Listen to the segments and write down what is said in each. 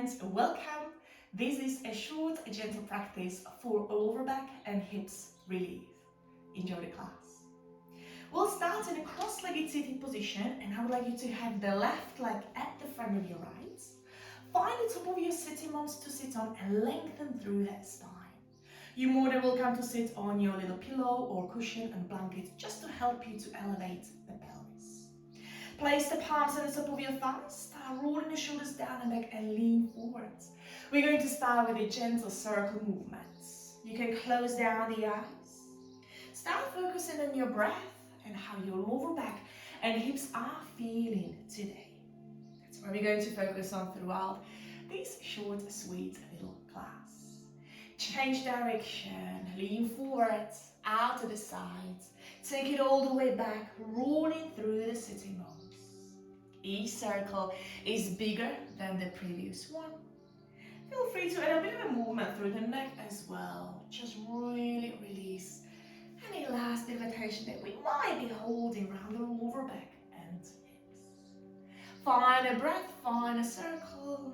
and welcome. This is a short, gentle practice for lower back and hips relief. Enjoy the class. We'll start in a cross-legged seated position, and I would like you to have the left leg at the front of your right. Find the top of your sitting bones to sit on and lengthen through that spine. You're more than welcome to sit on your little pillow or cushion and blanket just to help you to elevate the pelvis. Place the palms on the top of your thighs, start rolling the shoulders down and back and lean forwards. We're going to start with a gentle circle movements. You can close down the eyes. Start focusing on your breath and how your lower back and hips are feeling today. That's what we're going to focus on throughout this short, sweet little class. Change direction, lean forwards, out to the sides. Take it all the way back, rolling through the sitting bones. Each circle is bigger than the previous one. Feel free to add a bit of a movement through the neck as well. Just really release any last bit of tension that we might be holding around the lower back and hips. Find a breath, find a circle.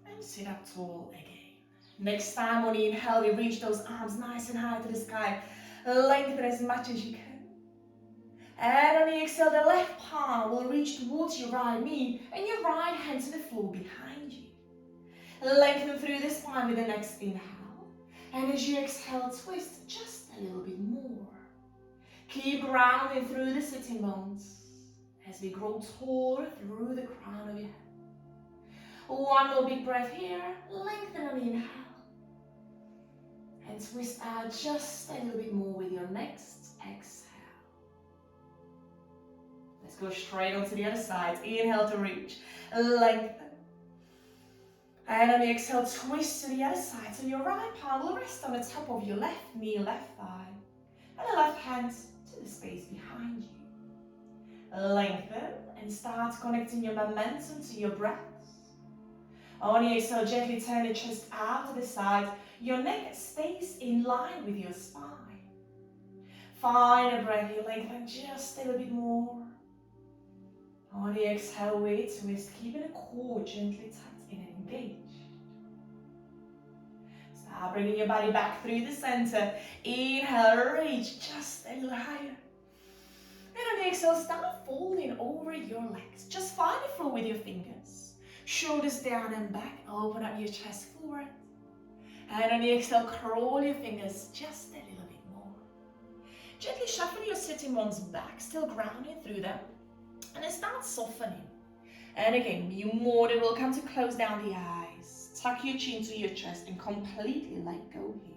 And sit up tall again. Next time on the inhale, we reach those arms nice and high to the sky. Lengthen as much as you can. And on the exhale, the left palm will reach towards your right knee and your right hand to the floor behind you. Lengthen through the spine with the next inhale. And as you exhale, twist just a little bit more. Keep rounding through the sitting bones as we grow taller through the crown of your head. One more big breath here. Lengthen on the inhale. And twist out just a little bit more with your next exhale. Let's go straight onto the other side. Inhale to reach. Lengthen. And on the exhale, twist to the other side. So your right palm will rest on the top of your left knee, left thigh. And the left hand to the space behind you. Lengthen and start connecting your momentum to your breath. On the exhale, gently turn the chest out to the side. Your neck stays in line with your spine. Find a breath here, lengthen just a little bit more. On the exhale, we twist, keeping the core gently tucked in and engaged. Start bringing your body back through the center. Inhale, reach just a little higher. And on the exhale, start folding over your legs. Just find the floor with your fingers. Shoulders down and back, open up your chest forward. And on the exhale, curl your fingers just a little bit more. Gently shuffle your sitting bones back, still grounding through them. And then start softening. And again, you're more than welcome to close down the eyes. Tuck your chin to your chest and completely let go here.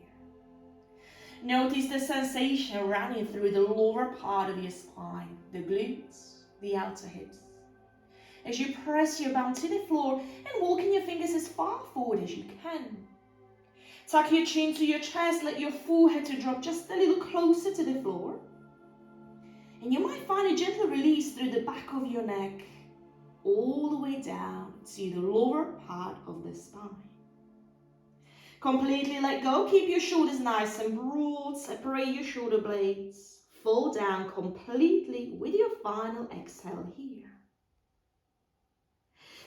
Notice the sensation running through the lower part of your spine, the glutes, the outer hips. As you press your bum to the floor and walking your fingers as far forward as you can. Tuck your chin to your chest, let your forehead to drop just a little closer to the floor. And you might find a gentle release through the back of your neck, all the way down to the lower part of the spine. Completely let go, keep your shoulders nice and broad, separate your shoulder blades, fall down completely with your final exhale here.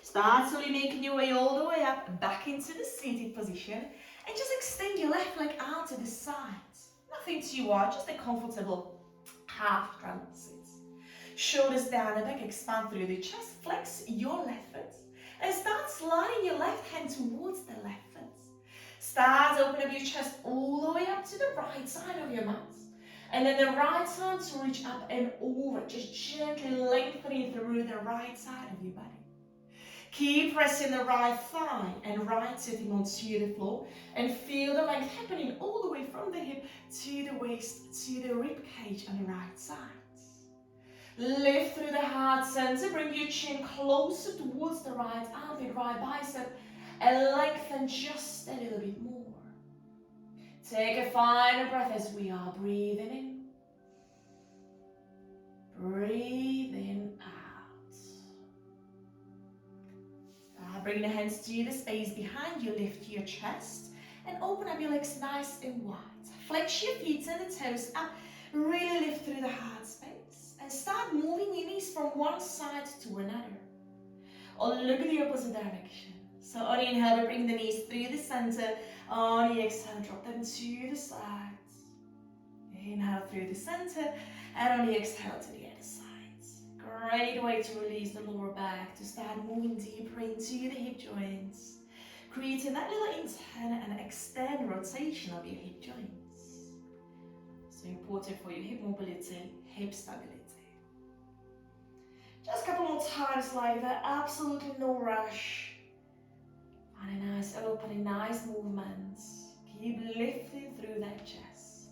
Start slowly making your way all the way up, back into the seated position, and just extend your left leg out to the sides. Nothing too hard, just a comfortable half scrambled sit. Shoulders down and back, expand through the chest, flex your left foot, and start sliding your left hand towards the left foot. Start open up your chest all the way up to the right side of your mat. And then the right arm to reach up and over, just gently lengthening through the right side of your body. Keep pressing the right thigh and right sitting onto the floor and feel the length happening all the way from the hip to the waist to the rib cage on the right side. Lift through the heart center, bring your chin closer towards the right armpit, right bicep, and lengthen just a little bit more. Take a final breath as we are breathing in. Breathing out. Bring the hands to the space behind you, lift your chest and open up your legs nice and wide. Flex your feet and the toes up, really lift through the heart space and start moving your knees from one side to another. or look at the opposite direction. So on the inhale, we bring the knees through the center. On the exhale, drop them to the sides. Inhale through the center, and on the exhale to the other sides. Great way to release the lower back, to start moving deeper into the hip joints, creating that little intern and extend rotation of your hip joints. So important for your hip mobility, hip stability. Just a couple more times like that, absolutely no rush. Find a nice opening, nice movements. Keep lifting through that chest.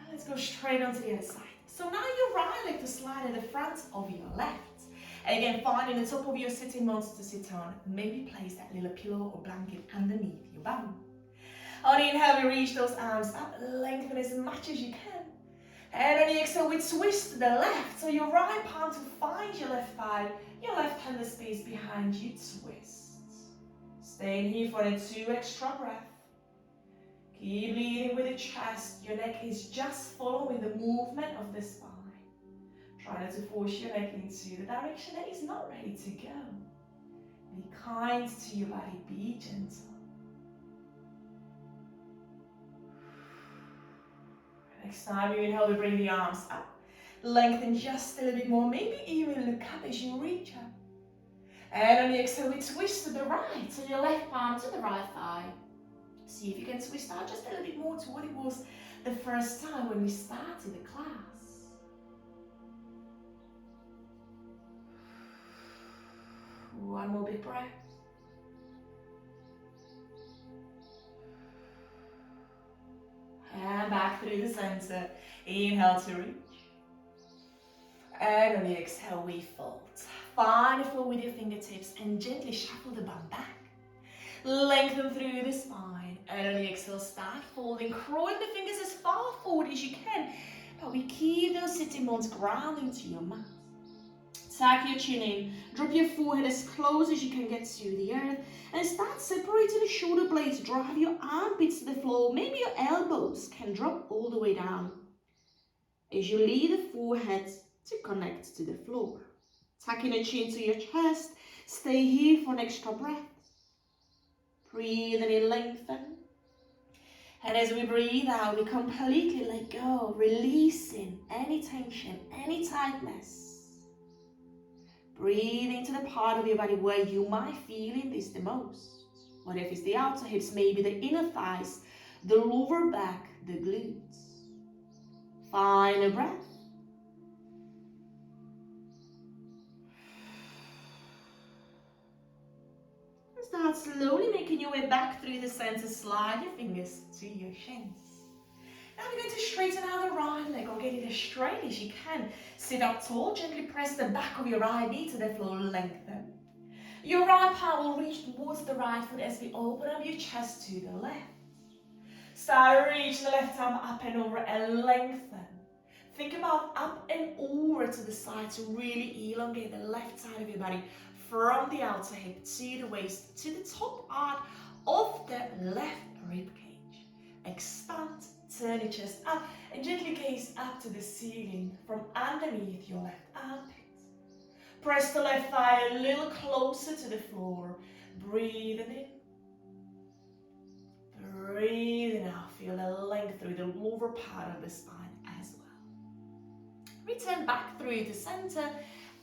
And let's go straight onto the other side. So now your right leg to slide at the front of your left. And again, finding the top of your sitting bones to sit on. Maybe place that little pillow or blanket underneath your bum. On the inhale, we reach those arms up, lengthen as much as you can. And on the exhale, we twist to the left. So your right palm to find your left thigh, your left hand the space behind you, twist. Stay in here for the 2 extra breaths. Keep leading with the chest. Your neck is just following the movement of the spine. Try not to force your neck into the direction that is not ready to go. Be kind to your body, be gentle. Next time you inhale, we bring the arms up. Lengthen just a little bit more, maybe even look up as you reach up. And on the exhale, we twist to the right, so your left palm to the right thigh. See if you can twist out just a little bit more to what it was the first time when we started the class. One more big breath. And back through the center. Inhale to reach. And on the exhale, we fold. Find the floor with your fingertips and gently shuffle the bum back. Lengthen through the spine. And on the exhale, start folding. Crawling the fingers as far forward as you can. But we keep those sitting bones grounding to your mat. Tuck your chin in. Drop your forehead as close as you can get to the earth. And start separating the shoulder blades. Drive your armpits to the floor. Maybe your elbows can drop all the way down. As you lead the forehead to connect to the floor. Tucking the chin to your chest. Stay here for an extra breath. Breathe in, lengthen. And as we breathe out, we completely let go, releasing any tension, any tightness. Breathe into the part of your body where you might feel this the most. What if it's the outer hips, maybe the inner thighs, the lower back, the glutes. Find a breath. And start slowly making your way back through the center. Slide your fingers to your shins. Now we're going to straighten out the right leg or get it as straight as you can. Sit up tall, gently press the back of your right knee to the floor, lengthen. Your right palm will reach towards the right foot as we open up your chest to the left. Start reaching the left arm up and over and lengthen. Think about up and over to the side to really elongate the left side of your body from the outer hip to the waist to the top arc of the left rib cage. Expand. Turn your chest up and gently gaze up to the ceiling from underneath your left armpit. Press the left thigh a little closer to the floor. Breathe in. Breathe out. Feel the length through the lower part of the spine as well. Return back through the center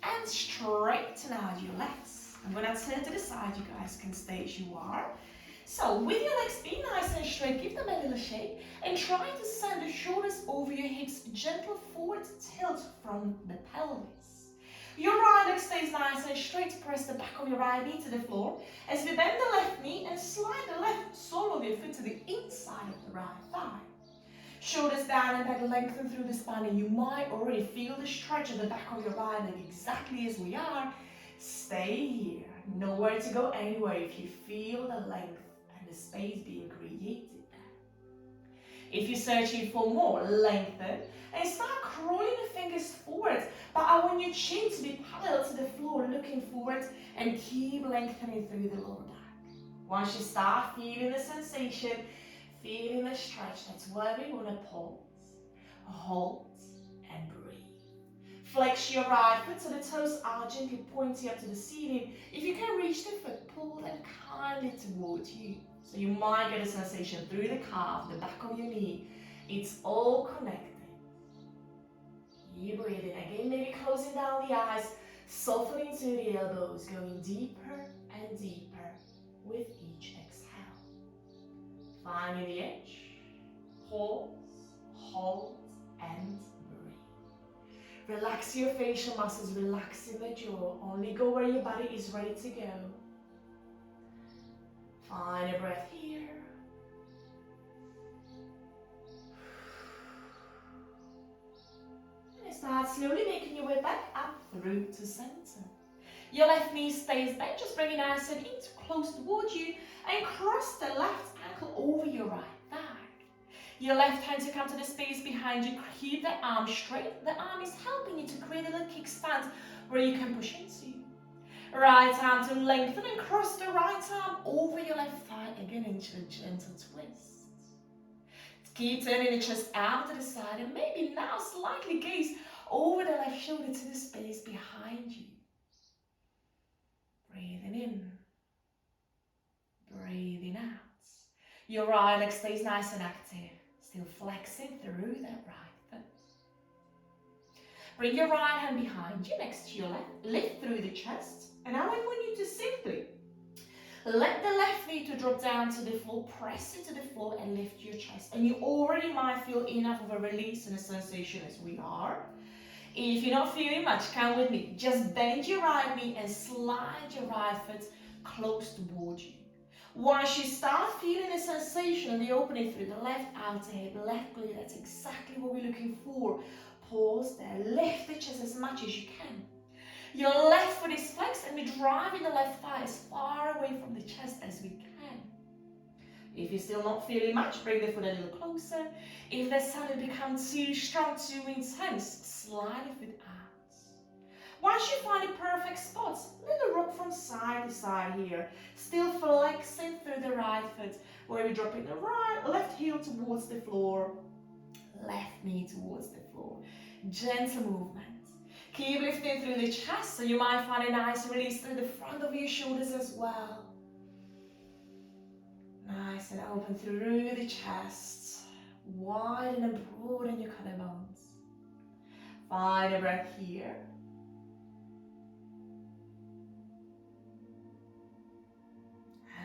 and straighten out your legs. I'm going to turn to the side. You guys can stay as you are. So with your legs, be nice and straight, give them a little shake, and try to send the shoulders over your hips, gentle forward tilt from the pelvis. Your right leg stays nice and straight. Press the back of your right knee to the floor as we bend the left knee and slide the left sole of your foot to the inside of the right thigh. Shoulders down and back, lengthen through the spine, and you might already feel the stretch of the back of your right leg exactly as we are. Stay here, nowhere to go anywhere if you feel the length the space being created there. If you're searching for more, lengthen and start crawling the fingers forward, but I want your chin to be parallel to the floor, looking forward, and keep lengthening through the lower back. Once you start feeling the sensation, feeling the stretch, that's where we want to pause, hold, and breathe. Flex your right foot so the toes are gently pointing up to the ceiling. If you can reach the foot, pull them kindly towards you. So you might get a sensation through the calf, the back of your knee. It's all connected. Keep breathing. Again, maybe closing down the eyes, softening to the elbows, going deeper and deeper with each exhale. Finding the edge. Pause, hold, and breathe. Relax your facial muscles, relaxing the jaw. Only go where your body is ready to go. Find a breath here. And start slowly making your way back up through to center. Your left knee stays bent, just bring it nice and in, close towards you, and cross the left ankle over your right thigh. Your left hand to come to the space behind you. Keep the arm straight. The arm is helping you to create a little kickstand where you can push into. Right arm to lengthen and cross the right arm over your left thigh again into a gentle twist. Keep turning the chest out to the side and maybe now slightly gaze over the left shoulder to the space behind you. Breathing in. Breathing out. Your right leg stays nice and active. Still flexing through that right foot. Bring your right hand behind you next to your left. Lift through the chest. And now I want you to simply let the left knee to drop down to the floor. Press it to the floor and lift your chest. And you already might feel enough of a release and a sensation as we are. If you're not feeling much, come with me. Just bend your right knee and slide your right foot close towards you. Once you start feeling the sensation of the opening through the left outer hip, left glute, that's exactly what we're looking for. Pause there, lift the chest as much as you can. Your left foot is flexed and we're driving the left thigh as far away from the chest as we can. If you're still not feeling much, bring the foot a little closer. If the sound becomes too strong, too intense, slide the foot out. Once you find a perfect spot, little rock from side to side here. Still flexing through the right foot, where we're dropping the left heel towards the floor, left knee towards the floor. Gentle movement. Keep lifting through the chest, so you might find a nice release through the front of your shoulders as well. Nice and open through the chest. Widen and broaden your collarbones. Find a breath here.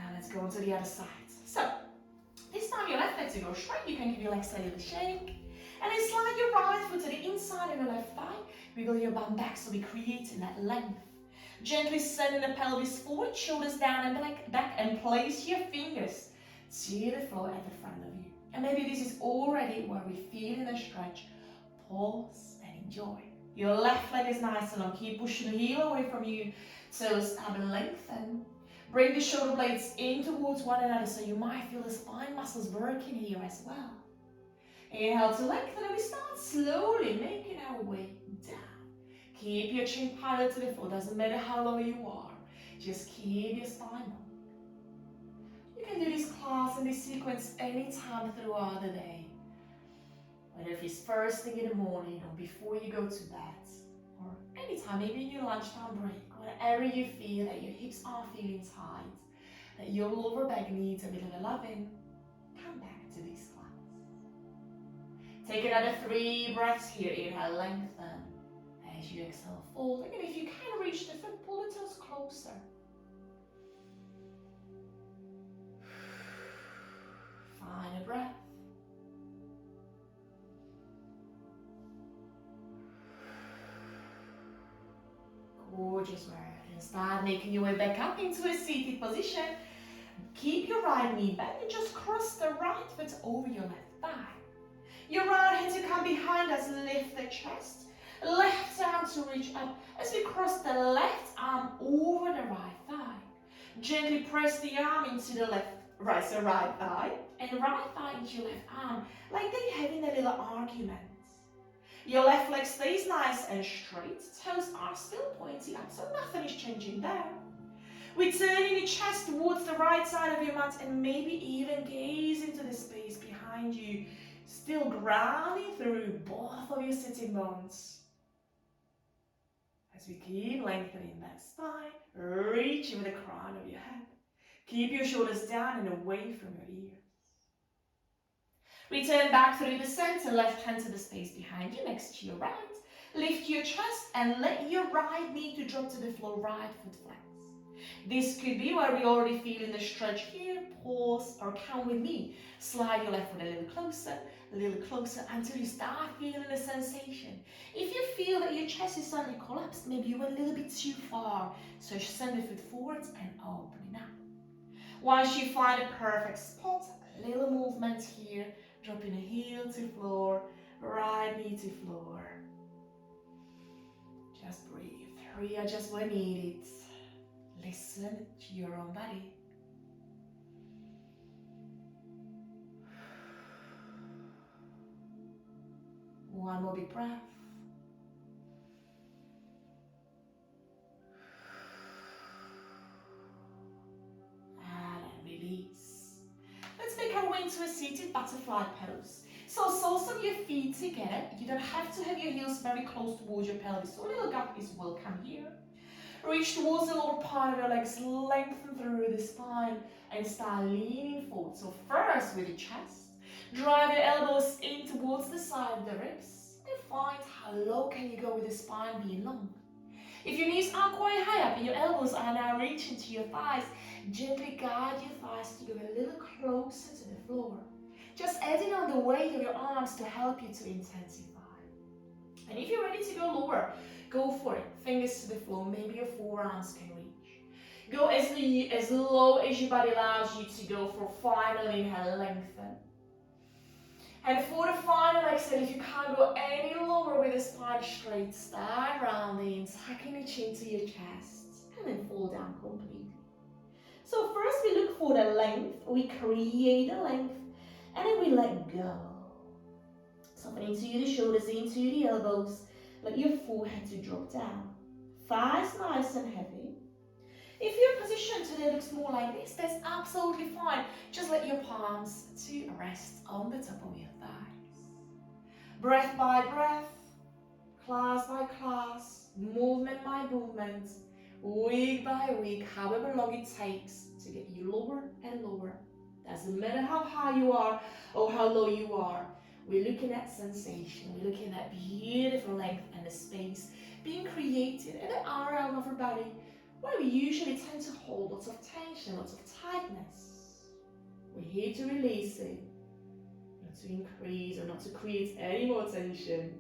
And let's go on to the other side. So, this time your left leg to go straight. You can give your legs a little shake. And then slide your right foot to the inside of your left thigh. Wiggle your bum back so we're creating that length. Gently sending the pelvis forward, shoulders down and back, and place your fingers to the floor at the front of you. And maybe this is already where we're feeling a stretch. Pause and enjoy. Your left leg is nice and long. Keep pushing the heel away from you. Toes up and lengthen. Bring the shoulder blades in towards one another so you might feel the spine muscles working here as well. Inhale to lengthen and we start slowly making our way down. Keep your chin parallel to the floor. Doesn't matter how low you are. Just keep your spine up. You can do this class and this sequence anytime throughout the day. Whether it's first thing in the morning or before you go to bed. Or anytime, maybe in your lunchtime break. Whenever you feel that your hips are feeling tight. That your lower back needs a bit of a loving. Come back to this class. Take another 3 breaths here. Inhale, lengthen. As you exhale, fold. Again, if you can reach the foot, pull the toes closer. Find a breath. Gorgeous work. And start making your way back up into a seated position. Keep your right knee bent and just cross the right foot over your left thigh. Your right hand to come behind us, lift the chest. Left arm to reach up as we cross the left arm over the right thigh. Gently press the arm into the right thigh and right thigh into your left arm, like they're having a little argument. Your left leg stays nice and straight. Toes are still pointing up, so nothing is changing there. We're turning the chest towards the right side of your mat and maybe even gaze into the space behind you. Still grounding through both of your sitting bones. As we keep lengthening that spine, reaching with the crown of your head. Keep your shoulders down and away from your ears. Return back through the center, left hand to the space behind you, next to your right. Lift your chest and let your right knee to drop to the floor, right foot flex. This could be where we already feel in the stretch here. Pause or count with me. Slide your left foot a little closer until you start feeling the sensation. If you feel that your chest is suddenly collapsed, maybe you went a little bit too far. So send the foot forwards and open it up. Once you find a perfect spot, a little movement here, dropping a heel to floor, right knee to floor. Just breathe. Readjust when needed. Listen to your own body. One more big breath. And release. Let's make our way into a seated butterfly pose. So soles of your feet together. You don't have to have your heels very close towards your pelvis. So a little gap is welcome here. Reach towards the lower part of your legs, lengthen through the spine and start leaning forward. So first with your chest, drive your elbows in towards the side of the ribs and find how low can you go with the spine being long. If your knees are quite high up and your elbows are now reaching to your thighs, gently guide your thighs to go a little closer to the floor. Just adding on the weight of your arms to help you to intensify. And if you're ready to go lower, go for it. Fingers to the floor, maybe your forearms can reach. Go as low as your body allows you to go for final inhale, lengthen. And for the final exhale, if you can't go any lower with the spine straight, start rounding, tucking the chin to your chest, and then fall down completely. So first we look for the length, we create the length, and then we let go. Soften into the shoulders, into the elbows. Let your forehead to drop down. Thighs nice and heavy. If your position today looks more like this, that's absolutely fine. Just let your palms to rest on the top of your thighs. Breath by breath, class by class, movement by movement, week by week, however long it takes to get you lower and lower. Doesn't matter how high you are or how low you are. We're looking at sensation, we're looking at beautiful length and the space being created in the area of our body where we usually tend to hold lots of tension, lots of tightness. We're here to release it, not to increase or not to create any more tension,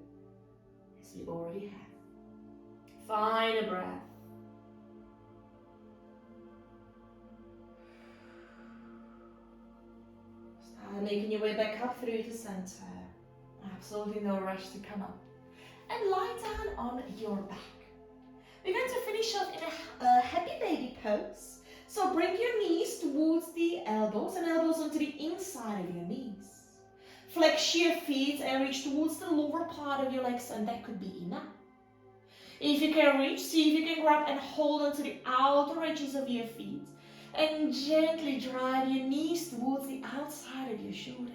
as we already have. Find a breath. Start making your way back up through the center. Absolutely no rush to come up. And lie down on your back. We're going to finish off in a happy baby pose. So bring your knees towards the elbows and elbows onto the inside of your knees. Flex your feet and reach towards the lower part of your legs, and that could be enough. If you can reach, see if you can grab and hold onto the outer edges of your feet and gently drive your knees towards the outside of your shoulders.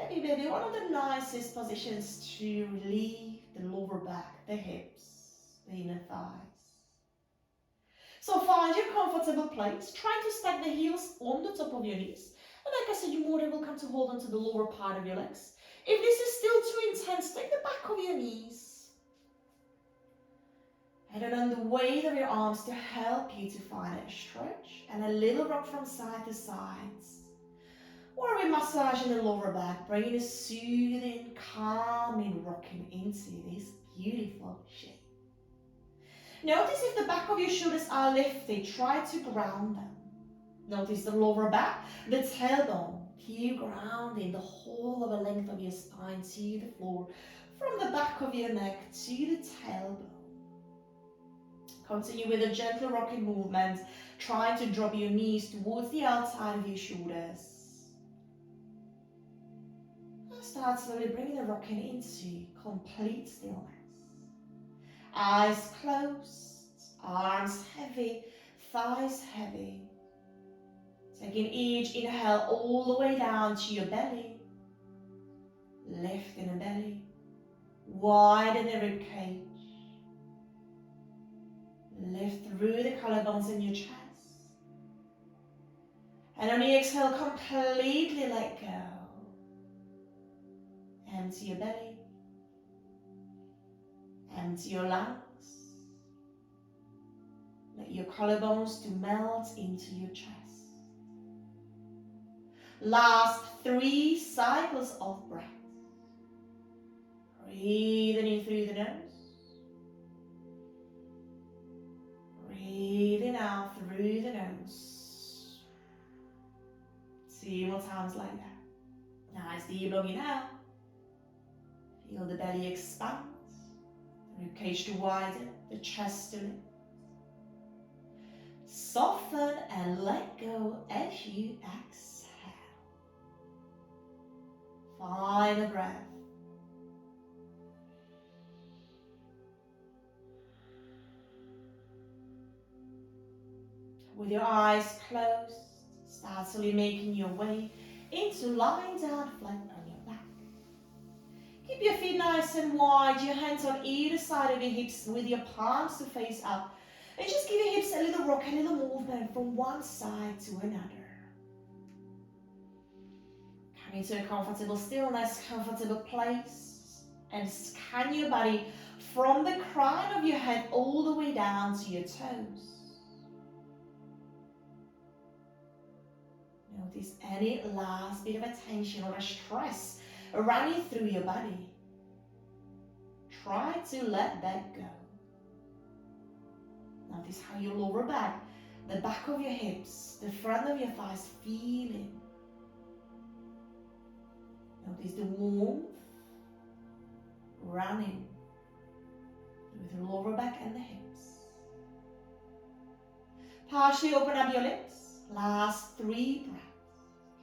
Maybe one of the nicest positions to relieve the lower back, the hips, the inner thighs. So find your comfortable place, try to stack the heels on the top of your knees. And like I said, you're more than welcome to hold onto the lower part of your legs. If this is still too intense, take the back of your knees. And then on the weight of your arms to help you to find a stretch and a little rock from side to side. Or we're massaging the lower back, bringing a soothing, calming, rocking into this beautiful shape. Notice if the back of your shoulders are lifted, try to ground them. Notice the lower back, the tailbone. Keep grounding the whole of the length of your spine to the floor, from the back of your neck to the tailbone. Continue with a gentle rocking movement, trying to drop your knees towards the outside of your shoulders. Start slowly bringing the rocking into complete stillness. Eyes closed, arms heavy, thighs heavy. Taking each inhale all the way down to your belly. Lifting the belly, widen the rib cage. collarbones and your chest. And on the exhale, completely let go. Empty your belly. Empty your lungs. Let your collarbones to melt into your chest. Last 3 cycles of breath. Breathing in through the nose. Breathing out through the nose. 2 more times like that. Nice deep long inhale. Feel the belly expand. The ribcage to widen. The chest to lift. Soften and let go as you exhale. Final breath. With your eyes closed, start slowly making your way into lying down flat on your back. Keep your feet nice and wide, your hands on either side of your hips with your palms to face up. And just give your hips a little rock, a little movement from one side to another. Come into a comfortable stillness, comfortable place. And scan your body from the crown of your head all the way down to your toes. Notice any last bit of a tension or a stress running through your body. Try to let that go. Notice how your lower back, the back of your hips, the front of your thighs feeling. Notice the warmth running through the lower back and the hips. Partially open up your lips. Last 3 breaths.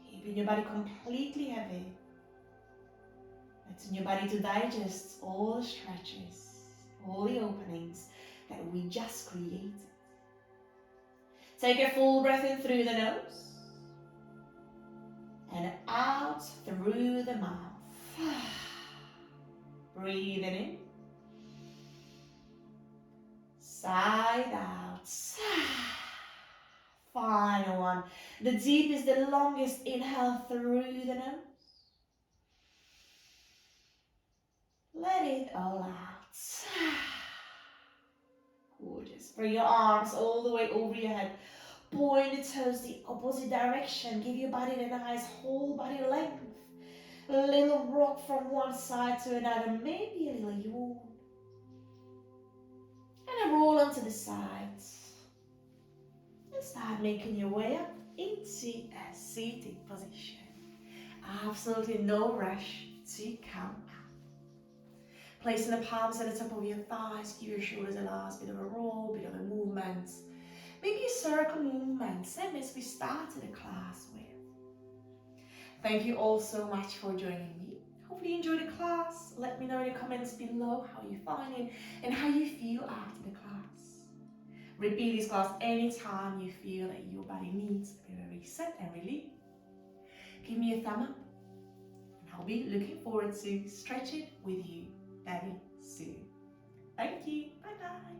Keeping your body completely heavy. Letting your body to digest all the stretches, all the openings that we just created. Take a full breath in through the nose and out through the mouth. Breathing in, side out. Final one. The deepest, the longest inhale through the nose. Let it all out. Gorgeous. Bring your arms all the way over your head. Point the toes the opposite direction. Give your body a nice whole body length. A little rock from one side to another. Maybe a little yawn. And a roll onto the sides. And start making your way up into a seated position. Absolutely no rush to come out. Placing the palms at the top of your thighs, give your shoulders a last bit of a roll, bit of a movement. Maybe a circle movement, same as we started the class with. Thank you all so much for joining me. Hopefully you enjoyed the class. Let me know in the comments below how you find it and how you feel after the class. Repeat this class anytime you feel that your body needs a bit of a reset and relief. Give me a thumb up and I'll be looking forward to stretching with you very soon. Thank you. Bye bye.